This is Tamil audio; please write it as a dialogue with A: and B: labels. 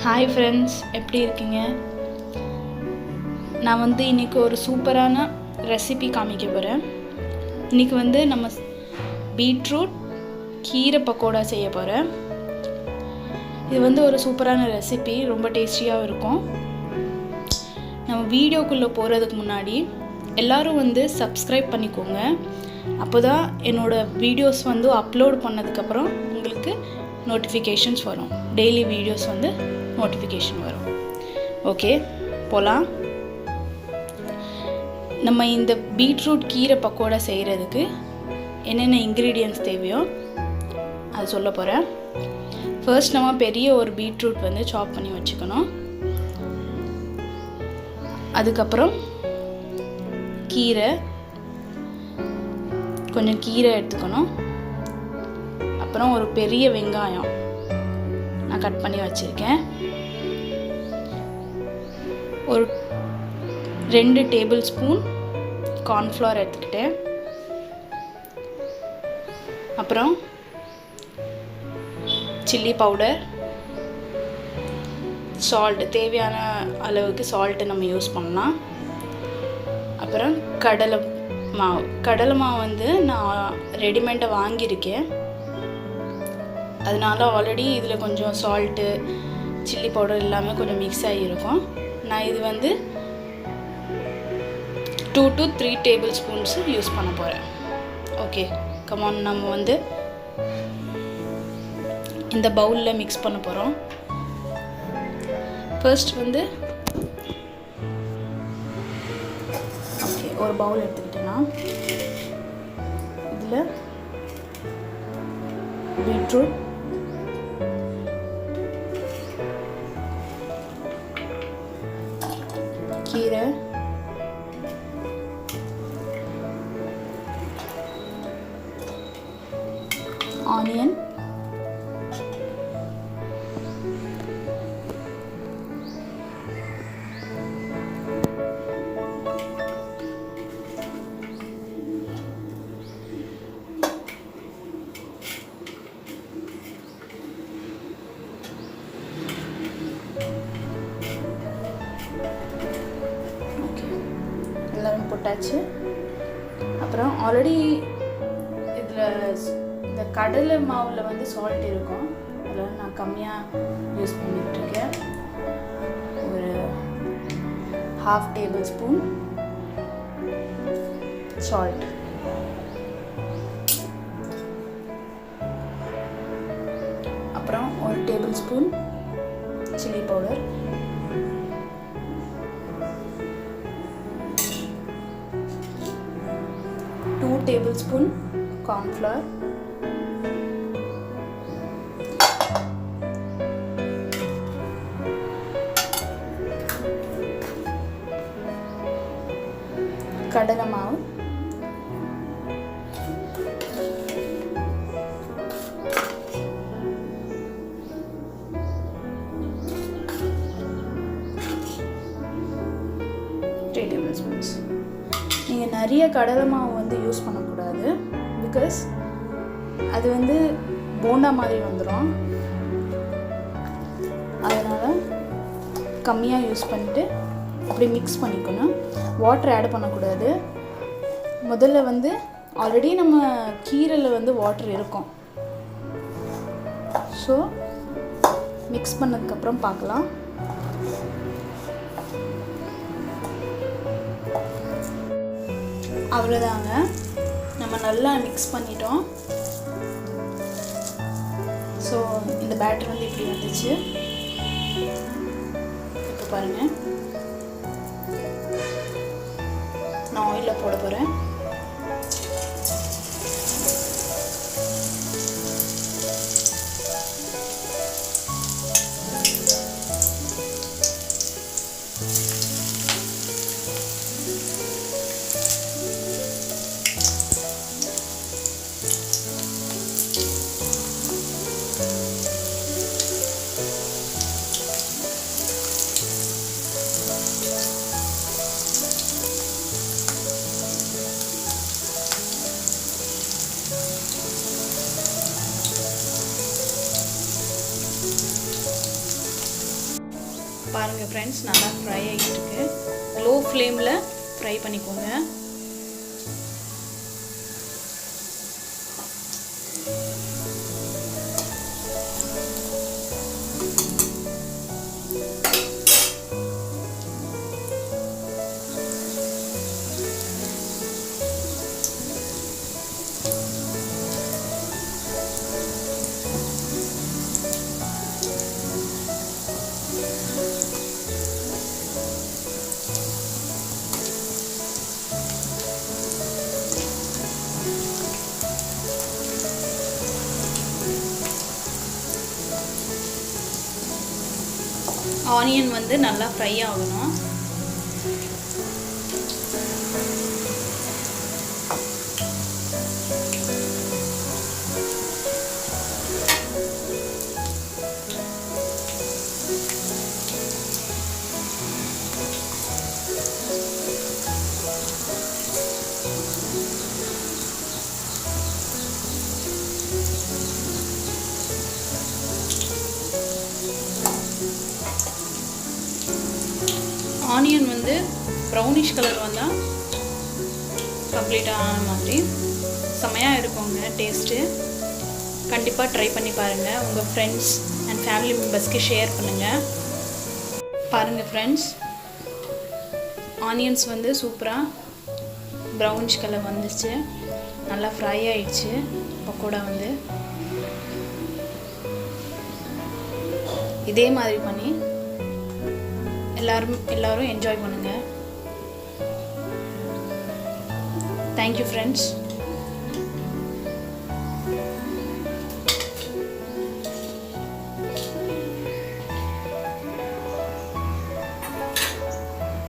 A: ஹாய் ஃப்ரெண்ட்ஸ், எப்படி இருக்கீங்க? நான் இன்றைக்கி ஒரு சூப்பரான ரெசிபி காமிக்க போகிறேன். இன்றைக்கி நம்ம பீட்ரூட் கீரை பக்கோடா செய்ய போகிறேன். இது ஒரு சூப்பரான ரெசிபி, ரொம்ப டேஸ்டியாகவும் இருக்கும். நம்ம வீடியோக்குள்ளே போகிறதுக்கு முன்னாடி எல்லோரும் சப்ஸ்கிரைப் பண்ணிக்கோங்க. அப்போ தான் என்னோடய வீடியோஸ் அப்லோட் பண்ணதுக்கப்புறம் உங்களுக்கு நோட்டிஃபிகேஷன்ஸ் வரும். டெய்லி வீடியோஸ் நோட்டிஃபிகேஷன் வரும். ஓகே, போகலாம். நம்ம இந்த பீட்ரூட் கீரை பக்கோடா செய்கிறதுக்கு என்னென்ன இன்க்ரீடியன்ட்ஸ் தேவையோ அது சொல்ல போகிறேன். ஃபர்ஸ்ட் நம்ம பெரிய ஒரு பீட்ரூட் சாப் பண்ணி வச்சுக்கணும். அதுக்கப்புறம் கீரை, கொஞ்சம் கீரை எடுத்துக்கணும். அப்புறம் ஒரு பெரிய வெங்காயம் நான் கட் பண்ணி வச்சுருக்கேன். ஒரு 2 டேபிள் ஸ்பூன் கார்ன்ஃப்ளவர் எடுத்துக்கிட்டேன். அப்புறம் சில்லி பவுடர், சால்ட், தேவையான அளவுக்கு சால்ட்டு நம்ம யூஸ் பண்ணலாம். அப்புறம் கடலை மாவு நான் ரெடிமேடாக வாங்கியிருக்கேன். அதனால் ஆல்ரெடி இதில் கொஞ்சம் சால்ட்டு, சில்லி பவுடர் எல்லாமே கொஞ்சம் மிக்ஸ் ஆகியிருக்கும். நான் இது 2 to 3 டேபிள் ஸ்பூன்ஸு யூஸ் பண்ண போகிறேன். Okay, come on. நம்ம இந்த பவுலில் மிக்ஸ் பண்ண போகிறோம். ஃபர்ஸ்ட் ஓகே, ஒரு பவுல் எடுத்துக்கிட்டேன்னா இதில் பீட்ரூட், கீரை, ஆனியன், எல்லாமே போட்டாச்சு. அப்புறம் ஆல்ரெடி இதில் இந்த கடலை மாவில் சால்ட் இருக்கும். அதில் நான் கம்மியாக யூஸ் பண்ணிகிட்ருக்கேன். ஒரு 1/2 டேபிள் ஸ்பூன் சால்ட். அப்புறம் ஒரு table spoon chilli powder, 2 table spoon cornflour, கடலை மாவு, டேபிள் ஸ்பூன்ஸ். நீங்கள் நிறைய கடலை மாவு யூஸ் பண்ணக்கூடாது. பிகாஸ் அது போண்டா மாதிரி வந்துடும். அதனால் கம்மியாக யூஸ் பண்ணிவிட்டு அப்படி மிக்ஸ் பண்ணிக்கணும். வாட்டர் ஆட் பண்ணக்கூடாது. முதல்ல ஆல்ரெடி நம்ம கீரையில் வாட்டர் இருக்கும். ஸோ மிக்ஸ் பண்ணதுக்கப்புறம் பார்க்கலாம். அவ்வளோதாங்க, நம்ம நல்லா மிக்ஸ் பண்ணிட்டோம். ஸோ இந்த பேட்டர் இப்படி வந்துச்சு. இப்போ பாருங்கள், நான் ஆயிலில் போட போகிறேன். பாருங்கள் ஃப்ரெண்ட்ஸ், நல்லா ஃப்ரை ஆகிட்டு இருக்கு. லோ ஃப்ளேமில் ஃப்ரை பண்ணிக்கோங்க. ஆனியன் வந்து நல்லா ஃப்ரை ஆகணும். ஆனியன் வந்து ப்ரௌனிஷ் கலர் வந்தால் கம்ப்ளீட்டாக ஆன மாதிரி செம்மையாக இருக்குங்க டேஸ்ட்டு. கண்டிப்பாக ட்ரை பண்ணி பாருங்கள். உங்கள் ஃப்ரெண்ட்ஸ் அண்ட் ஃபேமிலி மெம்பர்ஸ்க்கு ஷேர் பண்ணுங்கள். பாருங்கள் ஃப்ரெண்ட்ஸ், ஆனியன்ஸ் வந்து சூப்பராக ப்ரௌனிஷ் கலர் வந்துச்சு. நல்லா ஃப்ரை ஆயிடுச்சு. பக்கோடா வந்து இதே மாதிரி பண்ணி எல்லாரும் என்ஜாய் பண்ணுங்கள். Thank you friends.